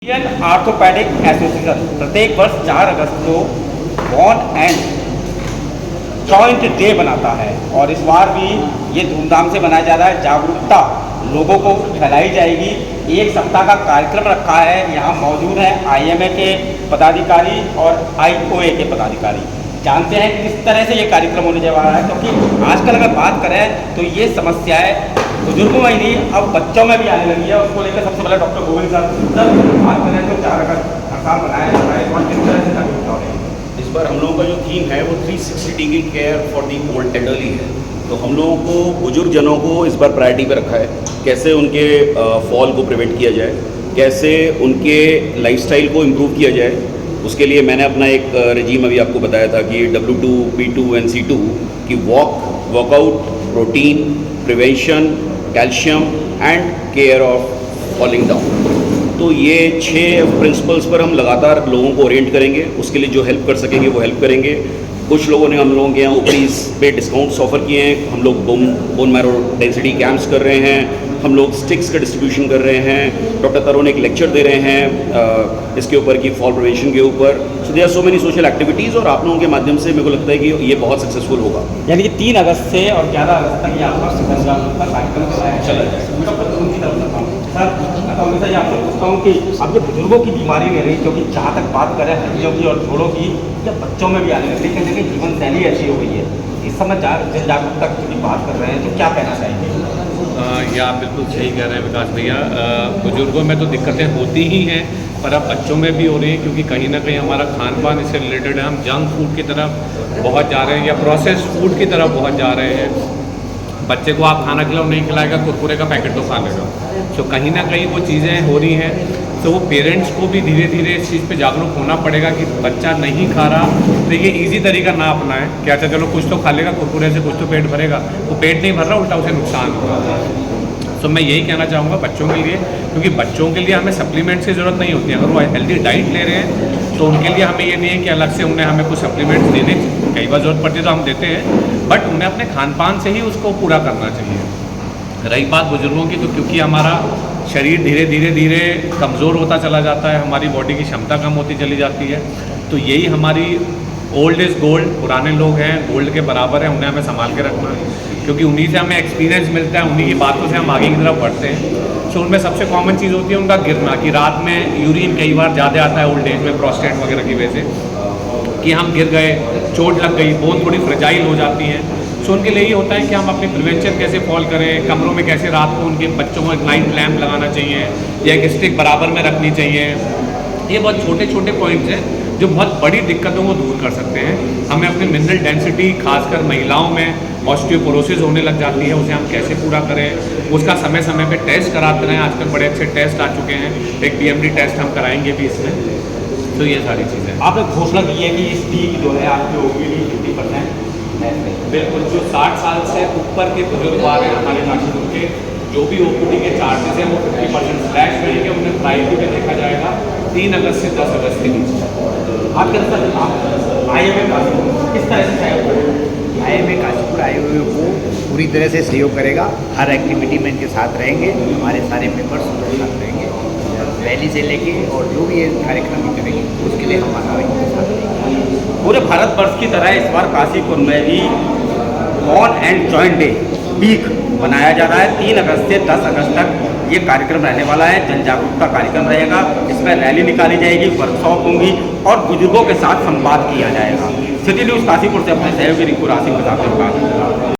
Indian orthopaedic association प्रत्येक वर्ष 4 अगस्त को बोन एंड जॉइंट डे बनाता है और इस बार भी ये धूमधाम से मनाया जा रहा है। जागरूकता लोगों को फैलाई जाएगी। एक सप्ताह का कार्यक्रम रखा है। यहाँ मौजूद है आईएमए के पदाधिकारी और आईओए के पदाधिकारी। जानते हैं किस तरह से ये कार्यक्रम होने जा रहा है, क्योंकि आजकल अगर बात करें तो ये समस्याएं बुजुर्गों में ही नहीं अब बच्चों में भी आने लगी है। उसको लेकर सबसे पहले डॉक्टर गोविंद सर बात करें तो 4 अगस्त हर साल मनाया जाता है और किस तरह से जागरूकता हो रही है। इस बार हम लोगों का जो थीम है वो 360 degree care for the old elderly है। तो हम लोगों को बुजुर्ग जनों को इस बार प्रायोरिटी पे रखा है। कैसे उनके फॉल को प्रिवेंट किया जाए, कैसे उनके लाइफस्टाइल को इम्प्रूव किया जाए, उसके लिए मैंने अपना एक रेजीम अभी आपको बताया था कि W2, P2 एंड C2 की workout, protein, prevention, calcium and care of falling down. तो ये 6 प्रिंसिपल्स पर हम लगातार लोगों को ओरिएंट करेंगे। उसके लिए जो हेल्प कर सकेंगे वो हेल्प करेंगे। कुछ लोगों ने हम लोगों के यहाँ ओपीडीज पे डिस्काउंट्स ऑफर किए हैं। हम लोग बोन मैरो डेंसिटी कैंप्स कर रहे हैं। हम लोग स्टिक्स का डिस्ट्रीब्यूशन कर रहे हैं। डॉक्टर तरुण एक लेक्चर दे रहे हैं इसके ऊपर की फॉल प्रिवेंशन के ऊपर। So there are so many social activities और आप लोगों के माध्यम से मेरे को लगता है कि ये बहुत सक्सेसफुल होगा। यानी कि 3 अगस्त से और 11 अगस्त तक ये आपका कार्यक्रम चला जाएगा। सर मैं तो हमेशा ये आपसे पूछता हूँ कि अब ये बुजुर्गों की बीमारी नहीं रही, क्योंकि जहाँ तक बात करें हड्डियों की और जोड़ों की, या बच्चों में भी आने लगी, लेकिन जीवन शैली ऐसी हो गई है। इस समय जन जागरूकता की बात कर रहे हैं तो क्या कहना चाहेंगे? या आप बिल्कुल सही कह रहे हैं विकास भैया। बुजुर्गों में तो दिक्कतें होती ही हैं, पर अब बच्चों में भी हो रही हैं, क्योंकि कहीं ना कहीं हमारा खान पान इससे रिलेटेड है। हम जंक फूड की तरफ बहुत जा रहे हैं या प्रोसेस फूड की तरफ बहुत जा रहे हैं। बच्चे को आप खाना खिलाओ, नहीं खिलाएगा, कुरकुरे का पैकेट तो खा लेगा। तो कहीं ना कहीं वो चीज़ें हो रही हैं। तो वो पेरेंट्स को भी धीरे धीरे इस चीज़ पे जागरूक होना पड़ेगा कि बच्चा नहीं खा रहा तो ये ईजी तरीका ना अपनाएं कि अच्छा चलो कुछ तो खा लेगा, कुरकुरे से कुछ तो पेट भरेगा। वो पेट नहीं भर रहा, उल्टा उसे नुकसान होगा। तो मैं यही कहना चाहूँगा बच्चों के लिए, क्योंकि बच्चों के लिए हमें सप्लीमेंट्स की ज़रूरत नहीं होती है। अगर वो हेल्दी डाइट ले रहे हैं तो उनके लिए हमें ये नहीं है कि अलग से उन्हें हमें कुछ सप्लीमेंट्स देने, कई बार ज़रूरत पड़ती है तो हम देते हैं, बट उन्हें अपने खान पान से ही उसको पूरा करना चाहिए। रही बात बुजुर्गों की, तो क्योंकि हमारा शरीर धीरे धीरे कमज़ोर होता चला जाता है, हमारी बॉडी की क्षमता कम होती चली जाती है, तो यही हमारी ओल्ड इज़ गोल्ड, पुराने लोग हैं गोल्ड के बराबर हैं, उन्हें हमें संभाल के रखना है, क्योंकि उन्हीं से हमें एक्सपीरियंस मिलता है, उन्हीं की बातों से हम आगे की तरफ बढ़ते हैं। सो उनमें सबसे कॉमन चीज़ होती है उनका गिरना, कि रात में यूरिन कई बार ज़्यादा आता है ओल्ड एज में, प्रोस्टेट वगैरह की वजह से, कि हम गिर गए, चोट लग गई, बोन थोड़ी फ्रेजाइल हो जाती हैं। सो उनके लिए ये होता है कि हम अपनी प्रिवेंशन कैसे फॉल करें, कमरों में कैसे रात को उनके बच्चों को एक नाइट लैम्प लगाना चाहिए या एक स्टिक बराबर में रखनी चाहिए। ये बहुत छोटे छोटे पॉइंट्स हैं जो बहुत बड़ी दिक्कतों को दूर कर सकते हैं। हमें अपनी मिनरल डेंसिटी, खासकर महिलाओं में ऑस्टियोपोरोसिस होने लग जाती है, उसे हम कैसे पूरा करें, उसका समय समय पे टेस्ट कराते रहें। आजकल बड़े अच्छे टेस्ट आ चुके हैं, एक PMD टेस्ट हम कराएंगे भी इसमें। तो ये सारी चीज़ें आपने घोषणा की है कि इस टीक जो है आपकी OPD 50% बिल्कुल। जो 60 साल से ऊपर के बुजुर्ग आ रहे हैं हमारे नागरिकों के, जो भी OPD के चार्जेस हैं वो 50% स्लैश करेंगे, उन्हें प्रायोरिटी में देखा जाएगा 3 अगस्त से 10 अगस्त के बीच। आपके अनुसार आईएमए काशीपुर किस तरह से सहयोग करेगा? आईएमए काशीपुर आए हुए वो पूरी तरह से सहयोग करेगा। हर एक्टिविटी में इनके साथ रहेंगे, हमारे सारे मेंबर्स उनके साथ रहेंगे, रैली से लेके और जो भी ये कार्यक्रम भी करेंगे उसके लिए हमारा इनके साथ रहेंगे। पूरे भारतवर्ष की तरह इस बार काशीपुर में भी bone and joint day week मनाया जा रहा है। 3 अगस्त से 10 अगस्त तक ये कार्यक्रम रहने वाला है। जन जागरूकता कार्यक्रम रहेगा। इसमें रैली निकाली जाएगी, वर्कशॉप होंगी और बुजुर्गों के साथ संवाद किया जाएगा। सिटी न्यूज़ काशीपुर से अपने सहयोगी रिंकू रासिम के साथ।